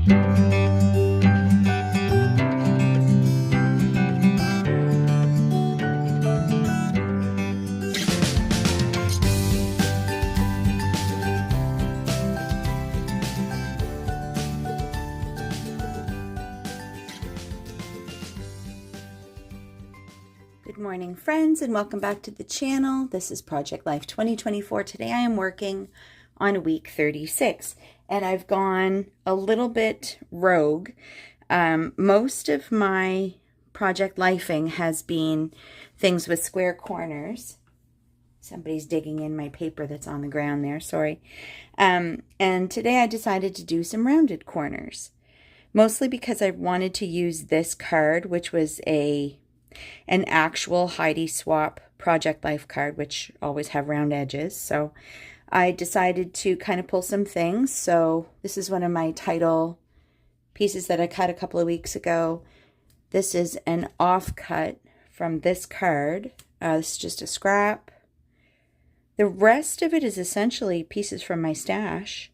Good morning, friends, and welcome back to the channel. This is Project Life 2024. Today I am working on week 36, and I've gone a little bit rogue. Most of my Project Lifing has been things with square corners. Somebody's digging in my paper that's on the ground there, sorry. And today I decided to do some rounded corners, mostly because I wanted to use this card, which was an actual Heidi Swapp Project Life card, which always have round edges. So I decided to kind of pull some things. So this is one of my title pieces that I cut a couple of weeks ago. This is an offcut from this card. This is just a scrap. The rest of it is essentially pieces from my stash.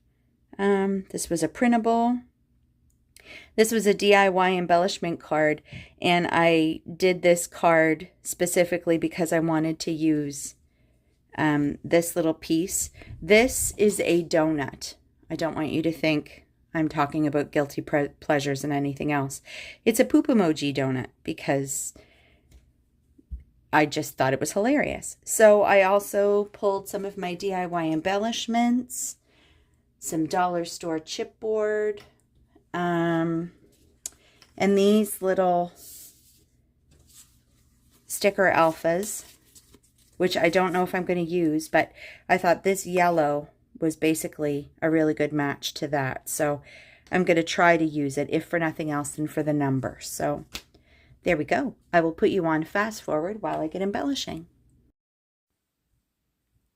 This was a printable. This was a DIY embellishment card, and I did this card specifically because I wanted to use this little piece. This is a donut. I don't want you to think I'm talking about guilty pleasures and anything else. It's a poop emoji donut because I just thought it was hilarious. So I also pulled some of my DIY embellishments, some dollar store chipboard, and these little sticker alphas, which I don't know if I'm going to use, but I thought this yellow was basically a really good match to that. So I'm going to try to use it, if for nothing else than for the number. So there we go. I will put you on fast forward while I get embellishing.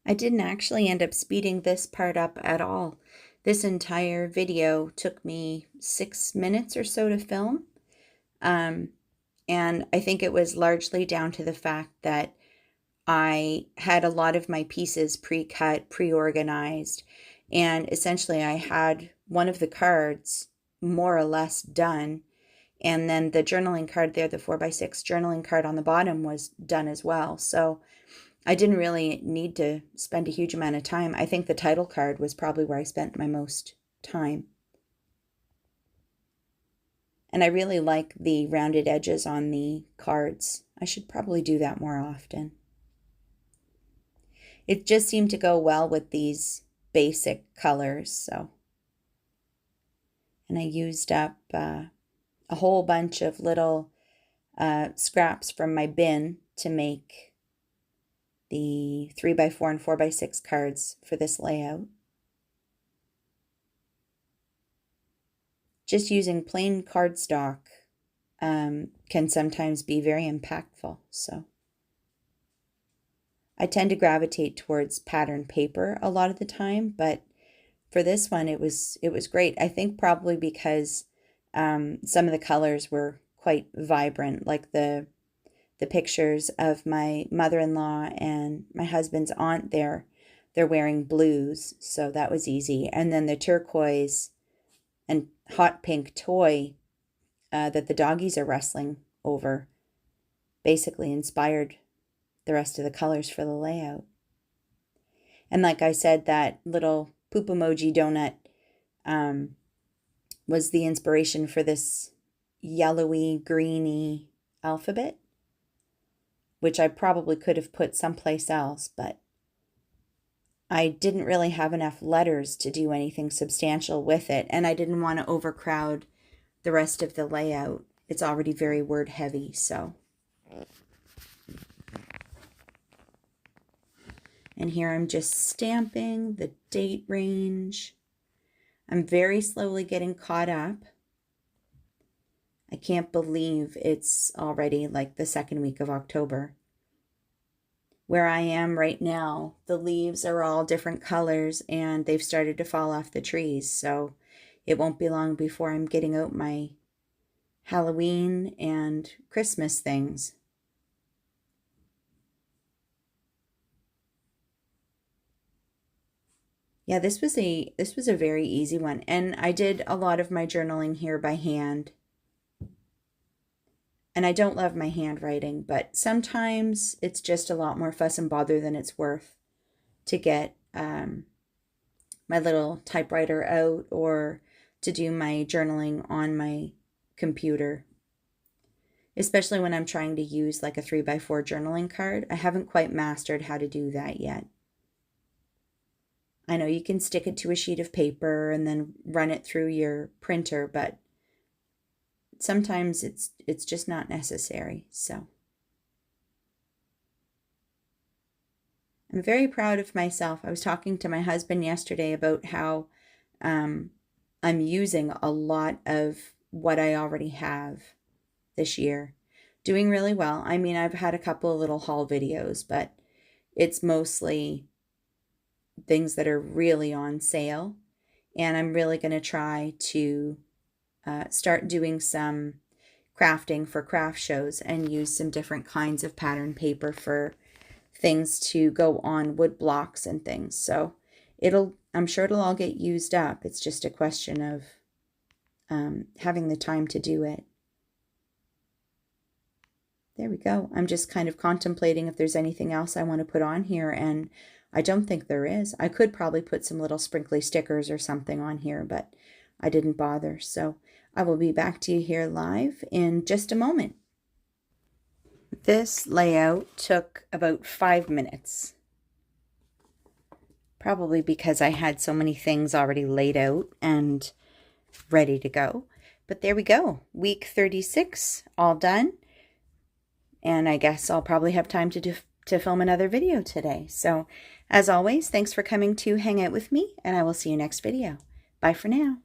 I didn't actually end up speeding this part up at all. This entire video took me 6 minutes or so to film. And I think it was largely down to the fact that I had a lot of my pieces pre-cut, pre-organized, and essentially I had one of the cards more or less done, and then the journaling card there, the 4x6 journaling card on the bottom, was done as well. So I didn't really need to spend a huge amount of time. I think the title card was probably where I spent my most time. And I really like the rounded edges on the cards. I should probably do that more often. It just seemed to go well with these basic colors. So, and I used up a whole bunch of little scraps from my bin to make the 3x4 and 4x6 cards for this layout. Just using plain cardstock can sometimes be very impactful. So I tend to gravitate towards pattern paper a lot of the time, but for this one it was great. I think probably because some of the colors were quite vibrant, like the pictures of my mother-in-law and my husband's aunt there. They're wearing blues, so that was easy. And then the turquoise and hot pink toy that the doggies are wrestling over basically inspired the rest of the colors for the layout. And like I said, that little poop emoji donut was the inspiration for this yellowy, greeny alphabet, which I probably could have put someplace else, but I didn't really have enough letters to do anything substantial with it, and I didn't want to overcrowd the rest of the layout. It's already very word heavy, so. And here I'm just stamping the date range. I'm very slowly getting caught up. I can't believe it's already like the second week of October. Where I am right now, the leaves are all different colors and they've started to fall off the trees. So it won't be long before I'm getting out my Halloween and Christmas things. Yeah, this was a very easy one. And I did a lot of my journaling here by hand. And I don't love my handwriting, but sometimes it's just a lot more fuss and bother than it's worth to get my little typewriter out or to do my journaling on my computer, especially when I'm trying to use like a 3x4 journaling card. I haven't quite mastered how to do that yet. I know you can stick it to a sheet of paper and then run it through your printer, but sometimes it's just not necessary. So I'm very proud of myself. I was talking to my husband yesterday about how I'm using a lot of what I already have this year. Doing really well. I mean, I've had a couple of little haul videos, but it's mostly things that are really on sale. And I'm really going to try to start doing some crafting for craft shows and use some different kinds of pattern paper for things to go on wood blocks and things. So I'm sure it'll all get used up. It's just a question of having the time to do it. There we go. I'm just kind of contemplating if there's anything else I want to put on here, and I don't think there is. I could probably put some little sprinkly stickers or something on here, but I didn't bother. So I will be back to you here live in just a moment. This layout took about 5 minutes. Probably because I had so many things already laid out and ready to go. But there we go. Week 36, all done. And I guess I'll probably have time to film another video today. So as always, thanks for coming to hang out with me, and I will see you next video. Bye for now.